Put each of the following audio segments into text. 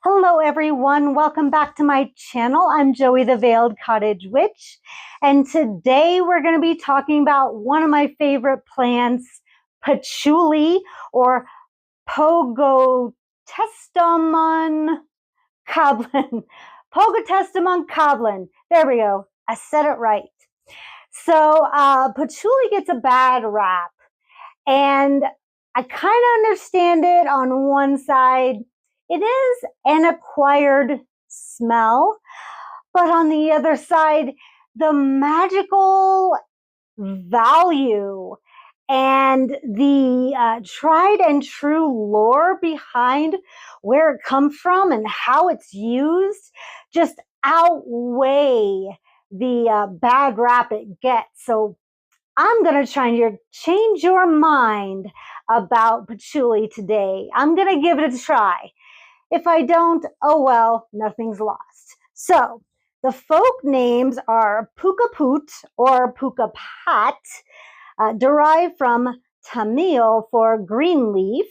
Hello everyone, welcome back to my channel. I'm Joey the Veiled Cottage Witch, and today we're going to be talking about one of my favorite plants, patchouli or Pogotestemon coblin. Pogotestemon coblin. There we go. I said it right. So patchouli gets a bad rap, and I kind of understand it on one side. It is an acquired smell, but on the other side, the magical value and the tried and true lore behind where it comes from and how it's used just outweigh the bad rap it gets. So I'm going to try and change your mind about patchouli today. I'm going to give it a try. If I don't, oh well, nothing's lost. So the folk names are Pukapoot or Pukapat, derived from Tamil for green leaf,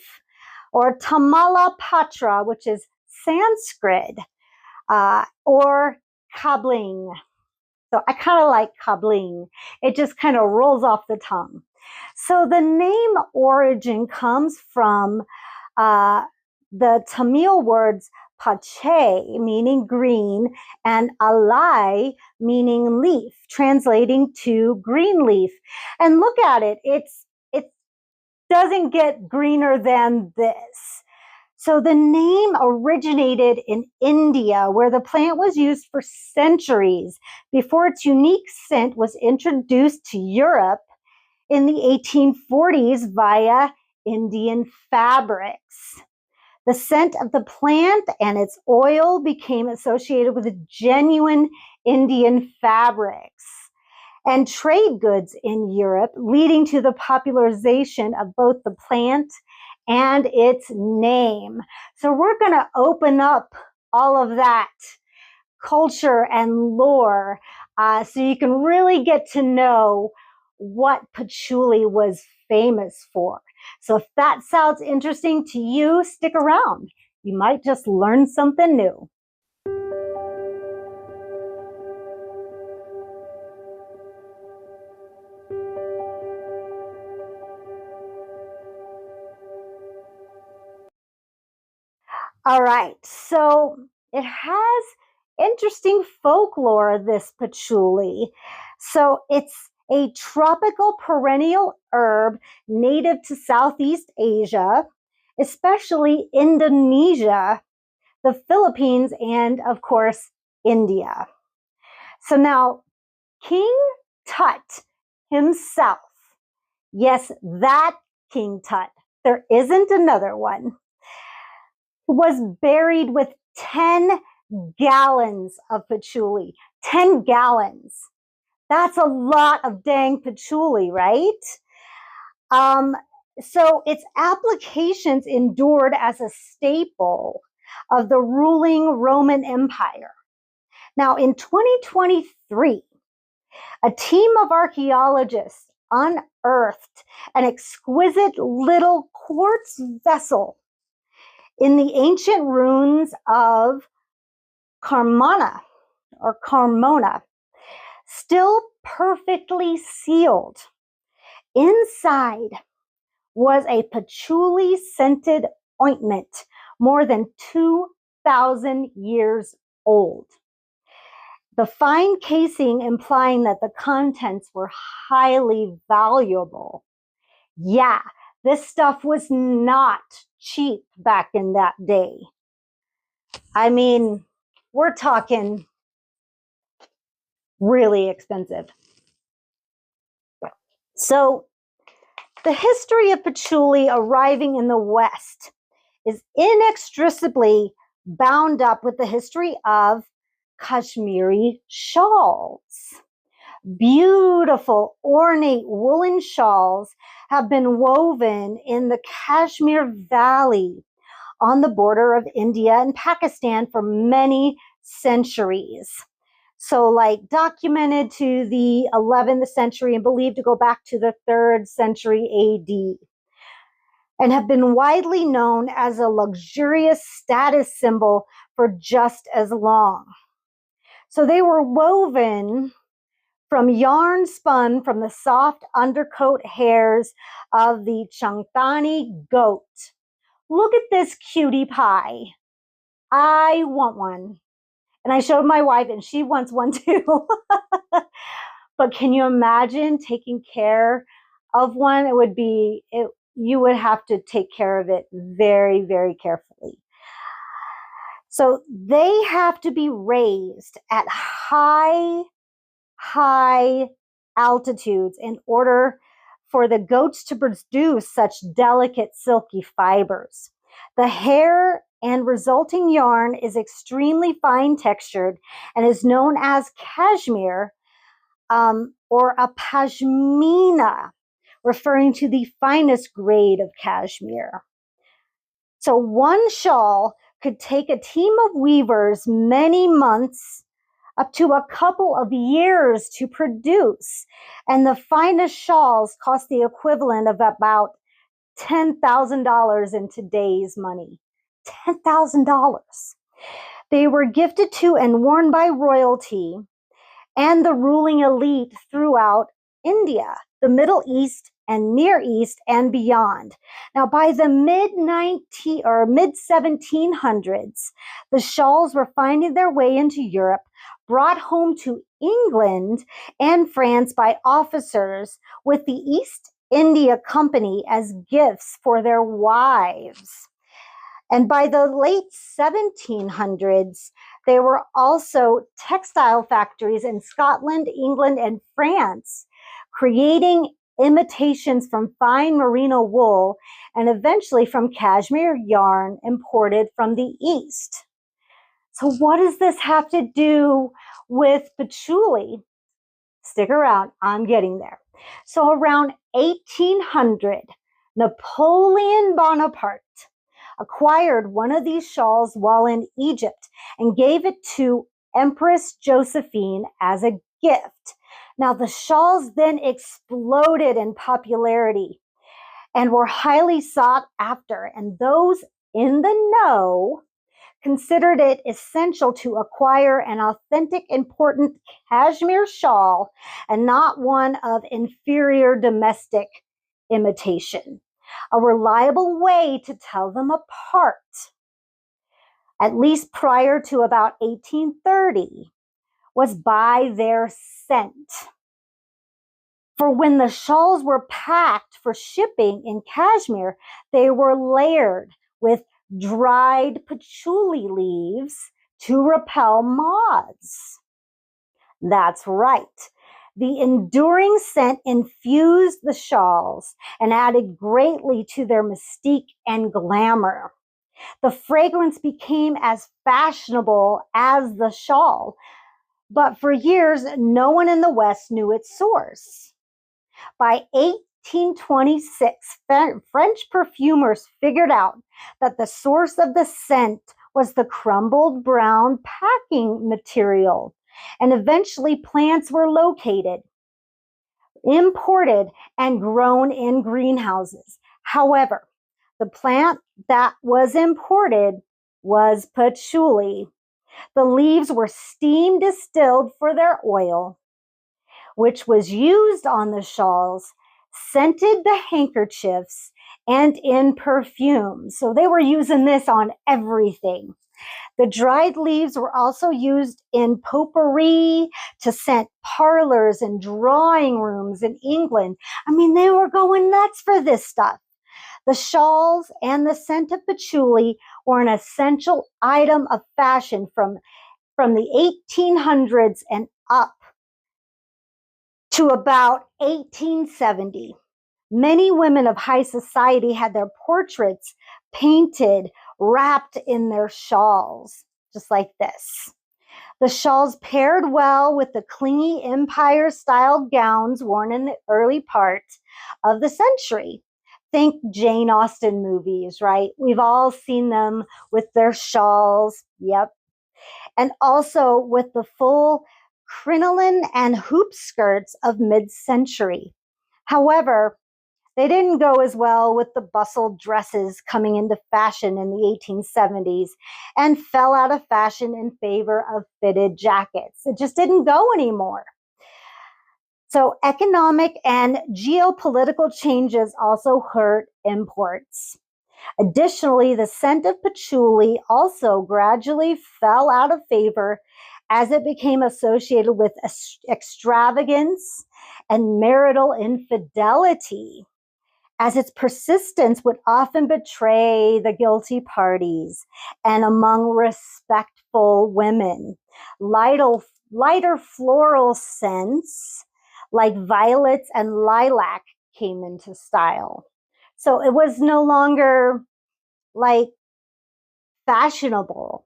or Tamalapatra, which is Sanskrit, or Kabling. So I kind of like kabling. It just kind of rolls off the tongue. So the name origin comes from the Tamil words pache, meaning green, and alai, meaning leaf, translating to green leaf. And look at it. It doesn't get greener than this. So the name originated in India, where the plant was used for centuries before its unique scent was introduced to Europe in the 1840s via Indian fabrics. The scent of the plant and its oil became associated with genuine Indian fabrics and trade goods in Europe, leading to the popularization of both the plant and its name. So we're going to open up all of that culture and lore so you can really get to know what patchouli was famous for. So if that sounds interesting to you, stick around. You might just learn something new. All right, so it has interesting folklore, this patchouli. So it's a tropical perennial herb native to Southeast Asia, especially Indonesia, the Philippines, and of course, India. So now, King Tut himself, yes, that King Tut, there isn't another one, was buried with 10 gallons of patchouli. 10 gallons. That's a lot of dang patchouli, right? So its applications endured as a staple of the ruling Roman Empire. Now, in 2023, a team of archaeologists unearthed an exquisite little quartz vessel in the ancient ruins of Carmona, still perfectly sealed. Inside was a patchouli-scented ointment more than 2,000 years old. The fine casing implying that the contents were highly valuable. Yeah, this stuff was not cheap back in that day. I mean, we're talking really expensive. So the history of patchouli arriving in the West is inextricably bound up with the history of Kashmiri shawls. Beautiful, ornate woolen shawls have been woven in the Kashmir Valley on the border of India and Pakistan for many centuries. So like documented to the 11th century and believed to go back to the 3rd century AD. and have been widely known as a luxurious status symbol for just as long. So they were woven from yarn spun from the soft undercoat hairs of the Changtani goat. Look at this cutie pie. I want one. And I showed my wife, and she wants one too. But can you imagine taking care of one? You would have to take care of it very, very carefully. So they have to be raised at high altitudes in order for the goats to produce such delicate, silky fibers. The hair and resulting yarn is extremely fine textured and is known as cashmere or a pashmina, referring to the finest grade of cashmere. So one shawl could take a team of weavers many months, up to a couple of years to produce. And the finest shawls cost the equivalent of about $10,000 in today's money. $10,000. They were gifted to and worn by royalty and the ruling elite throughout India, the Middle East and Near East and beyond. Now, by the mid 1700s, the shawls were finding their way into Europe, brought home to England and France by officers with the East India Company as gifts for their wives. And by the late 1700s, there were also textile factories in Scotland, England, and France, creating imitations from fine merino wool and eventually from cashmere yarn imported from the East. So what does this have to do with patchouli? Stick around, I'm getting there. So around 1800, Napoleon Bonaparte acquired one of these shawls while in Egypt and gave it to Empress Josephine as a gift. Now, the shawls then exploded in popularity and were highly sought after, and those in the know considered it essential to acquire an authentic, important cashmere shawl and not one of inferior domestic imitation. A reliable way to tell them apart, at least prior to about 1830, was by their scent. For when the shawls were packed for shipping in cashmere, they were layered with dried patchouli leaves to repel moths. That's right. The enduring scent infused the shawls and added greatly to their mystique and glamour. The fragrance became as fashionable as the shawl, but for years, no one in the West knew its source. By 1826, French perfumers figured out that the source of the scent was the crumbled brown packing material, and eventually plants were located, imported, and grown in greenhouses. However, the plant that was imported was patchouli. The leaves were steam distilled for their oil, which was used on the shawls, scented the handkerchiefs, and in perfumes. So they were using this on everything. The dried leaves were also used in potpourri to scent parlors and drawing rooms in England. I mean, they were going nuts for this stuff. The shawls and the scent of patchouli were an essential item of fashion from the 1800s and up to about 1870. Many women of high society had their portraits painted, wrapped in their shawls, just like this. The shawls paired well with the clingy empire-style gowns worn in the early part of the century. Think Jane Austen movies, right? We've all seen them with their shawls. Yep. And also with the full crinoline and hoop skirts of mid-century. However, They didn't go as well with the bustled dresses coming into fashion in the 1870s and fell out of fashion in favor of fitted jackets. It just didn't go anymore. So economic and geopolitical changes also hurt imports. Additionally, the scent of patchouli also gradually fell out of favor as it became associated with extravagance and marital infidelity, as its persistence would often betray the guilty parties. And among respectful women, lighter floral scents like violets and lilac came into style. So it was no longer like fashionable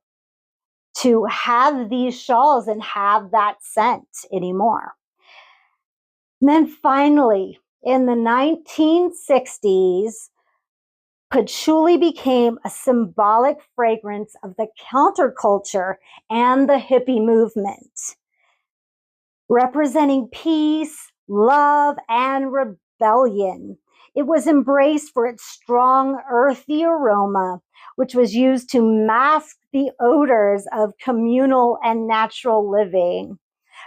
to have these shawls and have that scent anymore. And then finally, in the 1960s, patchouli became a symbolic fragrance of the counterculture and the hippie movement, representing peace, love, and rebellion. It was embraced for its strong, earthy aroma, which was used to mask the odors of communal and natural living,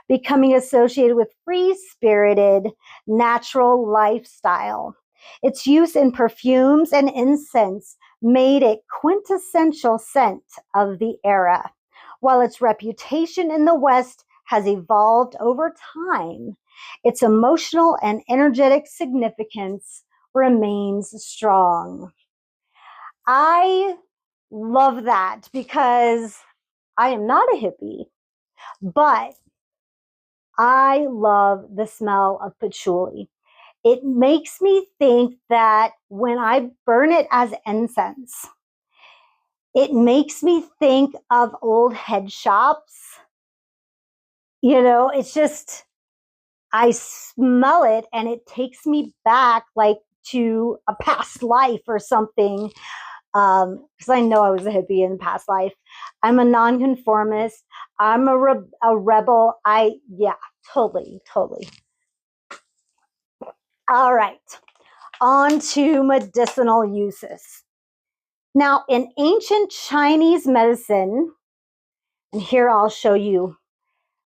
becoming associated with free-spirited, natural lifestyle. Its use in perfumes and incense made it quintessential scent of the era. While its reputation in the West has evolved over time, its emotional and energetic significance remains strong. I love that because I am not a hippie, but I love the smell of patchouli. It makes me think that when I burn it as incense, it makes me think of old head shops. You know, it's just, I smell it and it takes me back like to a past life or something. Because I know I was a hippie in past life. I'm a nonconformist. I'm a rebel. Totally. All right, on to medicinal uses. Now, in ancient Chinese medicine, and here I'll show you,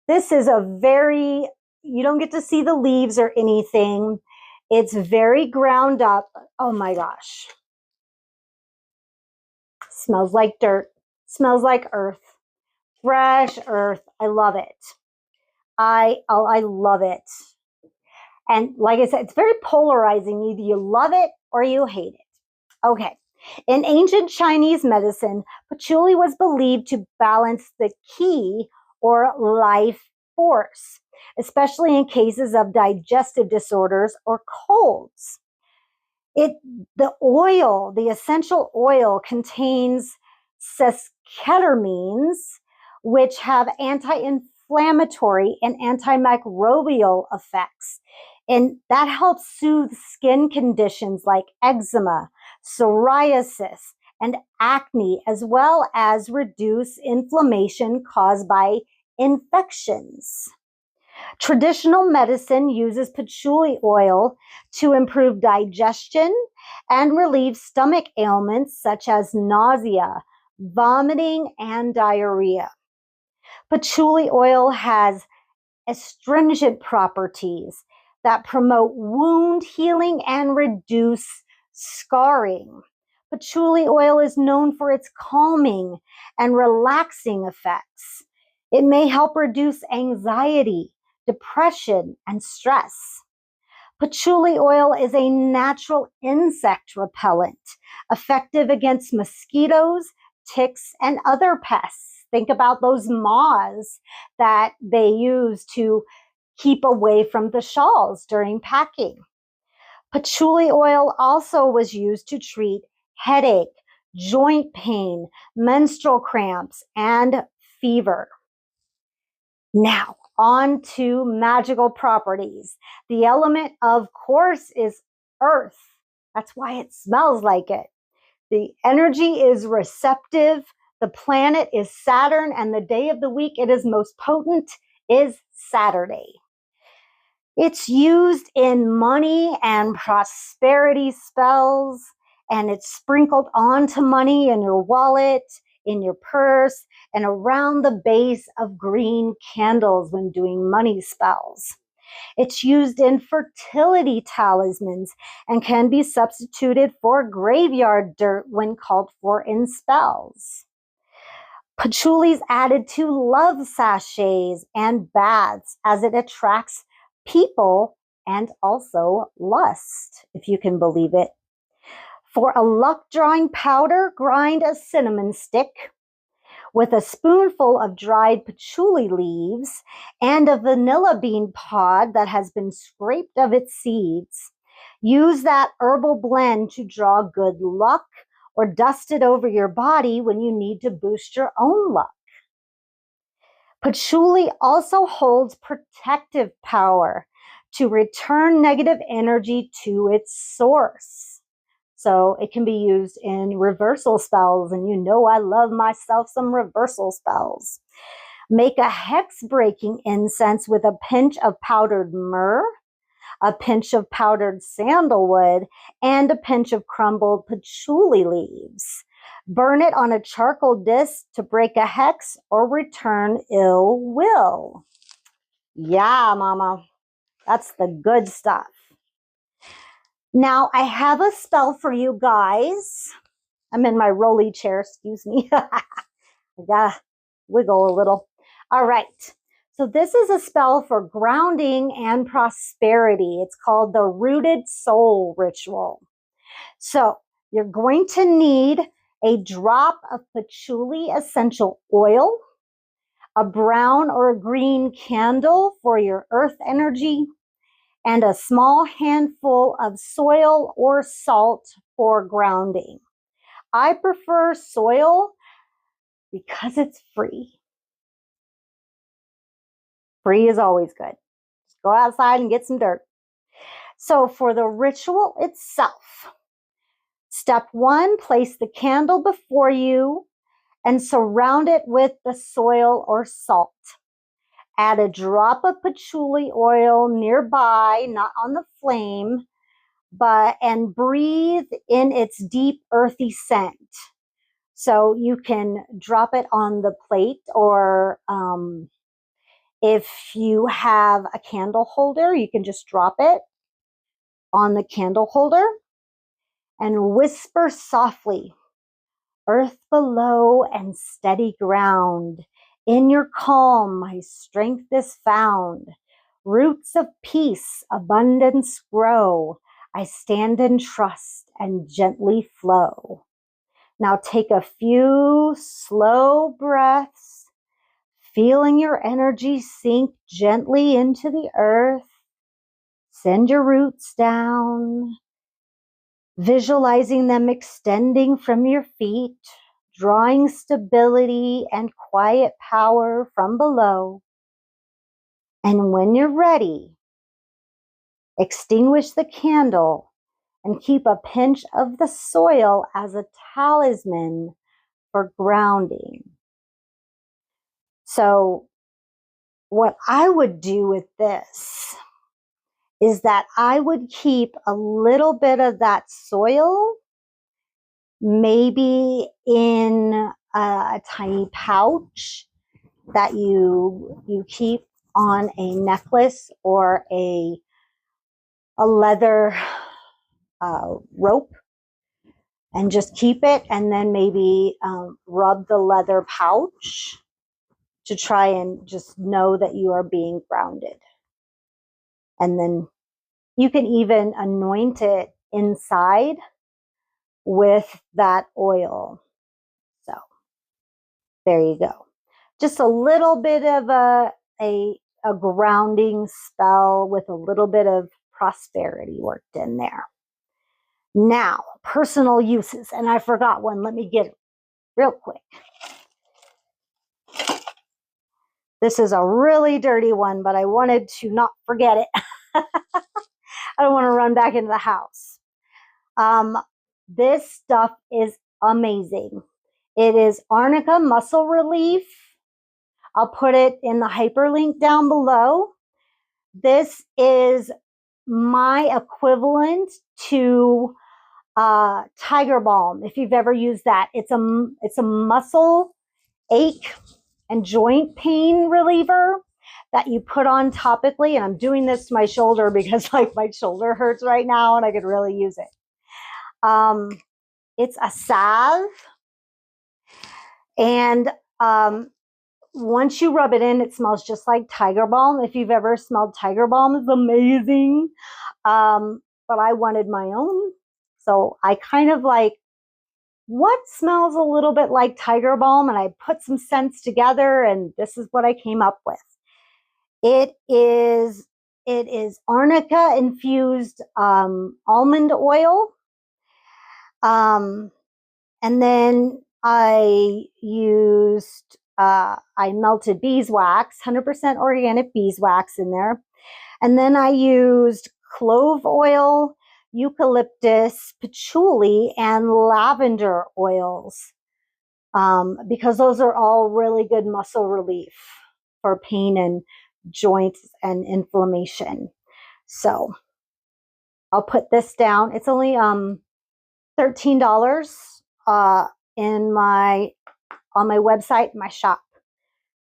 this is you don't get to see the leaves or anything. It's very ground up. Oh my gosh. Smells like dirt, smells like earth, fresh earth. I love it. I love it. And like I said, it's very polarizing. Either you love it or you hate it. Okay. In ancient Chinese medicine, patchouli was believed to balance the qi or life force, especially in cases of digestive disorders or colds. The essential oil contains sesquitermenes, which have anti-inflammatory and antimicrobial effects. And that helps soothe skin conditions like eczema, psoriasis, and acne, as well as reduce inflammation caused by infections. Traditional medicine uses patchouli oil to improve digestion and relieve stomach ailments such as nausea, vomiting, and diarrhea. Patchouli oil has astringent properties that promote wound healing and reduce scarring. Patchouli oil is known for its calming and relaxing effects. It may help reduce anxiety, depression, and stress. Patchouli oil is a natural insect repellent, effective against mosquitoes, ticks, and other pests. Think about those moths that they use to keep away from the shawls during packing. Patchouli oil also was used to treat headache, joint pain, menstrual cramps, and fever. Now, on to magical properties. The element, of course, is earth. That's why it smells like it. The energy is receptive. The planet is Saturn, and the day of the week it is most potent is Saturday. It's used in money and prosperity spells, and it's sprinkled onto money in your wallet, in your purse, and around the base of green candles when doing money spells. It's used in fertility talismans and can be substituted for graveyard dirt when called for in spells. Patchouli is added to love sachets and baths as it attracts people and also lust, if you can believe it. For a luck drawing powder, grind a cinnamon stick with a spoonful of dried patchouli leaves and a vanilla bean pod that has been scraped of its seeds. Use that herbal blend to draw good luck or dust it over your body when you need to boost your own luck. Patchouli also holds protective power to return negative energy to its source. So it can be used in reversal spells, and you know I love myself some reversal spells. Make a hex-breaking incense with a pinch of powdered myrrh, a pinch of powdered sandalwood, and a pinch of crumbled patchouli leaves. Burn it on a charcoal disc to break a hex or return ill will. Yeah, mama, that's the good stuff. Now, I have a spell for you guys. I'm in my rolly chair, excuse me. I gotta wiggle a little. All right. So this is a spell for grounding and prosperity. It's called the Rooted Soul Ritual. So you're going to need a drop of patchouli essential oil, a brown or a green candle for your earth energy, and a small handful of soil or salt for grounding. I prefer soil because it's free. Free is always good. Just go outside and get some dirt. So for the ritual itself, step 1, place the candle before you and surround it with the soil or salt. Add a drop of patchouli oil nearby, not on the flame, and breathe in its deep earthy scent. So you can drop it on the plate, or if you have a candle holder, you can just drop it on the candle holder and whisper softly, "Earth below and steady ground. In your calm, my strength is found. Roots of peace, abundance grow. I stand in trust and gently flow." Now take a few slow breaths, feeling your energy sink gently into the earth. Send your roots down, visualizing them extending from your feet, drawing stability and quiet power from below. And when you're ready, extinguish the candle and keep a pinch of the soil as a talisman for grounding. So what I would do with this is that I would keep a little bit of that soil, maybe in a tiny pouch that you keep on a necklace or a leather rope, and just keep it, and then maybe rub the leather pouch to try and just know that you are being grounded. And then you can even anoint it inside with that oil. So there you go. Just a little bit of a grounding spell with a little bit of prosperity worked in there. Now, personal uses, and I forgot one. Let me get it real quick. This is a really dirty one, but I wanted to not forget it. I don't want to run back into the house. This stuff is amazing. It is arnica muscle relief. I'll put it in the hyperlink down below. This is my equivalent to tiger balm. If you've ever used that, it's a muscle ache and joint pain reliever that you put on topically. And I'm doing this to my shoulder because like my shoulder hurts right now and I could really use it. It's a salve, and once you rub it in, it smells just like tiger balm. If you've ever smelled tiger balm, it's amazing. But I wanted my own. So I kind of like what smells a little bit like tiger balm, and I put some scents together, and this is what I came up with. It is arnica infused almond oil. And then I used, I melted beeswax, 100% organic beeswax in there. And then I used clove oil, eucalyptus, patchouli, and lavender oils, because those are all really good muscle relief for pain and joints and inflammation. So I'll put this down. It's only $13 on my website, my shop.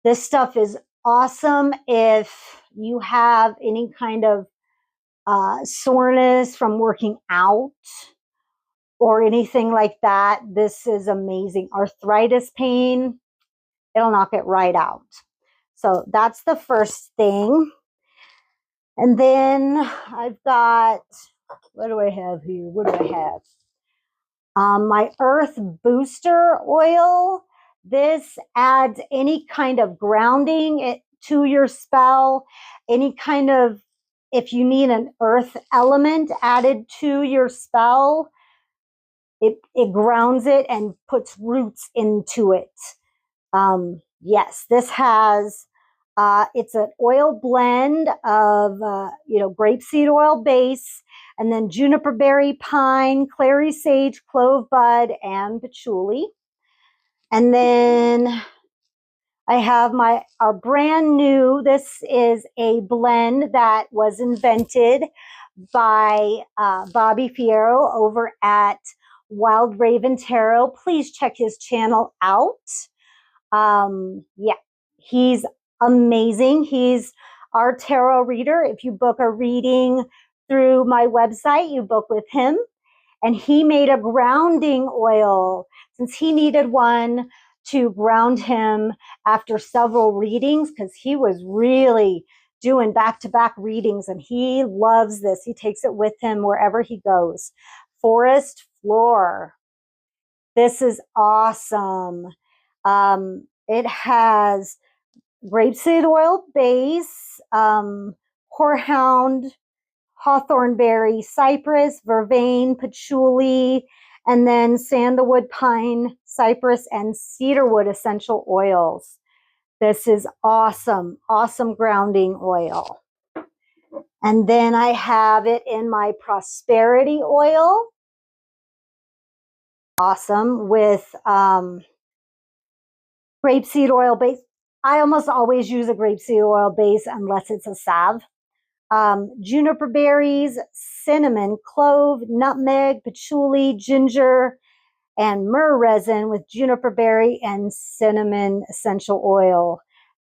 This stuff is awesome if you have any kind of soreness from working out or anything like that. This is amazing. Arthritis pain, it'll knock it right out. So that's the first thing. And then I've got, what do I have here? What do I have? My Earth Booster Oil. This adds any kind of grounding to your spell, any kind of, if you need an earth element added to your spell, it grounds it and puts roots into it. Yes, this has, it's an oil blend of, grapeseed oil base, and then juniper berry, pine, clary sage, clove bud, and patchouli. And then I have our brand new, this is a blend that was invented by Bobby Fierro over at Wild Raven Tarot. Please check his channel out. Yeah, he's amazing. He's our tarot reader. If you book a reading through my website, you book with him. And he made a grounding oil since he needed one to ground him after several readings, because he was really doing back-to-back readings, and he loves this. He takes it with him wherever he goes. Forest Floor. This is awesome. It has grapeseed oil base, horehound, hawthorn berry, cypress, vervain, patchouli, and then sandalwood, pine, cypress, and cedarwood essential oils. This is awesome, awesome grounding oil. And then I have it in my prosperity oil. Awesome, with grapeseed oil base. I almost always use a grapeseed oil base unless it's a salve. Juniper berries, cinnamon, clove, nutmeg, patchouli, ginger, and myrrh resin with juniper berry and cinnamon essential oil.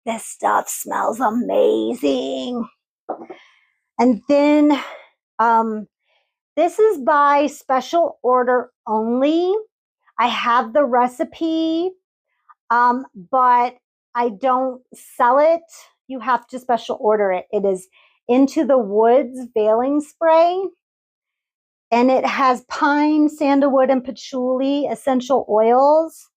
This stuff smells amazing. And then this is by special order only. I have the recipe, but I don't sell it. You have to special order it. It is Into the Woods veiling spray, and it has pine, sandalwood, and patchouli essential oils,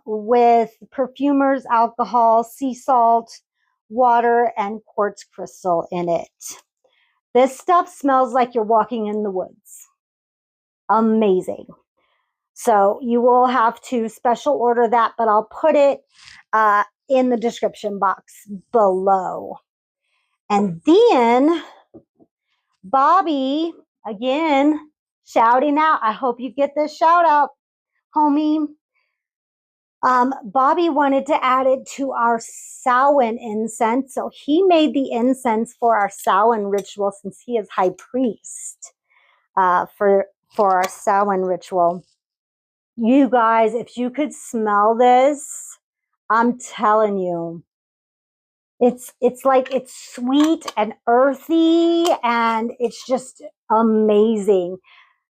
with perfumers, alcohol, sea salt, water, and quartz crystal in it. This stuff smells like you're walking in the woods. Amazing. So you will have to special order that, but I'll put it in the description box below. And then Bobby, again, shouting out. I hope you get this shout out, homie. Bobby wanted to add it to our Samhain incense, so he made the incense for our Samhain ritual since he is high priest for our Samhain ritual. You guys, if you could smell this, I'm telling you, it's like it's sweet and earthy, and it's just amazing.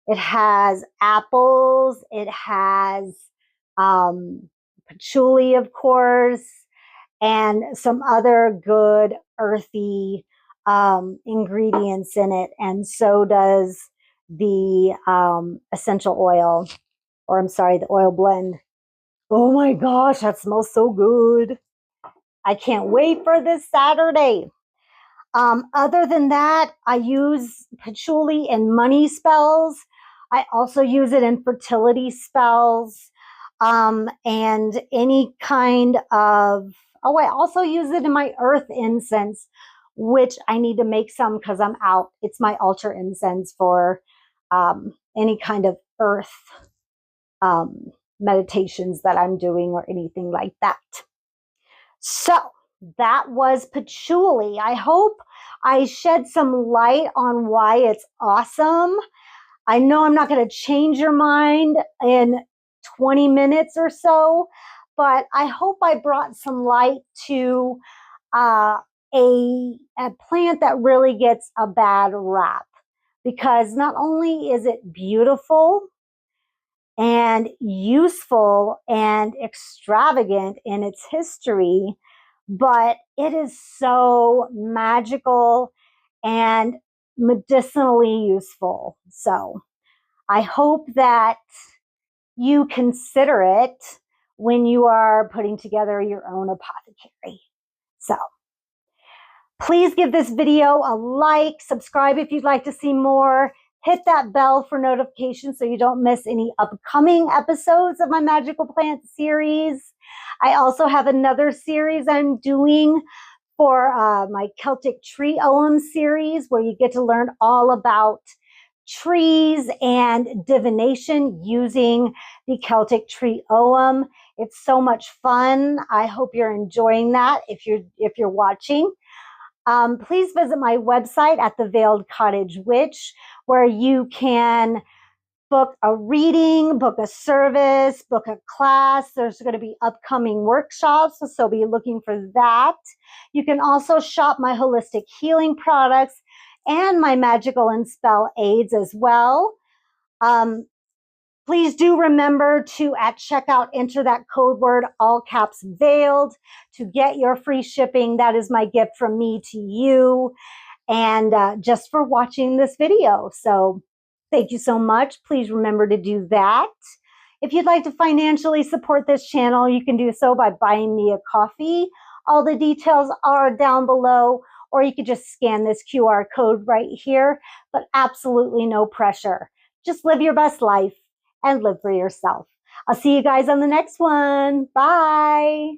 It has apples. It has patchouli, of course, and some other good earthy ingredients in it. And so does the essential oil, or I'm sorry, the oil blend. Oh my gosh, that smells so good. I can't wait for this Saturday. Other than that, I use patchouli in money spells. I also use it in fertility spells, and any kind of, oh, I also use it in my earth incense, which I need to make some because I'm out. It's my altar incense for any kind of earth meditations that I'm doing or anything like that. So that was patchouli. I hope I shed some light on why it's awesome. I know I'm not going to change your mind in 20 minutes or so, but I hope I brought some light to a plant that really gets a bad rap, because not only is it beautiful and useful and extravagant in its history, but it is so magical and medicinally useful. So I hope that you consider it when you are putting together your own apothecary. So please give this video a like, subscribe if you'd like to see more. Hit that bell for notifications so you don't miss any upcoming episodes of my magical plant series. I also have another series I'm doing for my Celtic tree ogham series, where you get to learn all about trees and divination using the Celtic tree ogham. It's so much fun. I hope you're enjoying that if you're watching. Please visit my website at the Veiled Cottage Witch, where you can book a reading, book a service, book a class. There's going to be upcoming workshops, so be looking for that. You can also shop my holistic healing products and my magical and spell aids as well. Please do remember to, at checkout, enter that code word, all caps veiled, to get your free shipping. That is my gift from me to you, and just for watching this video. So thank you so much. Please remember to do that. If you'd like to financially support this channel, you can do so by buying me a coffee. All the details are down below, or you could just scan this QR code right here, but absolutely no pressure. Just live your best life and live for yourself. I'll see you guys on the next one. Bye.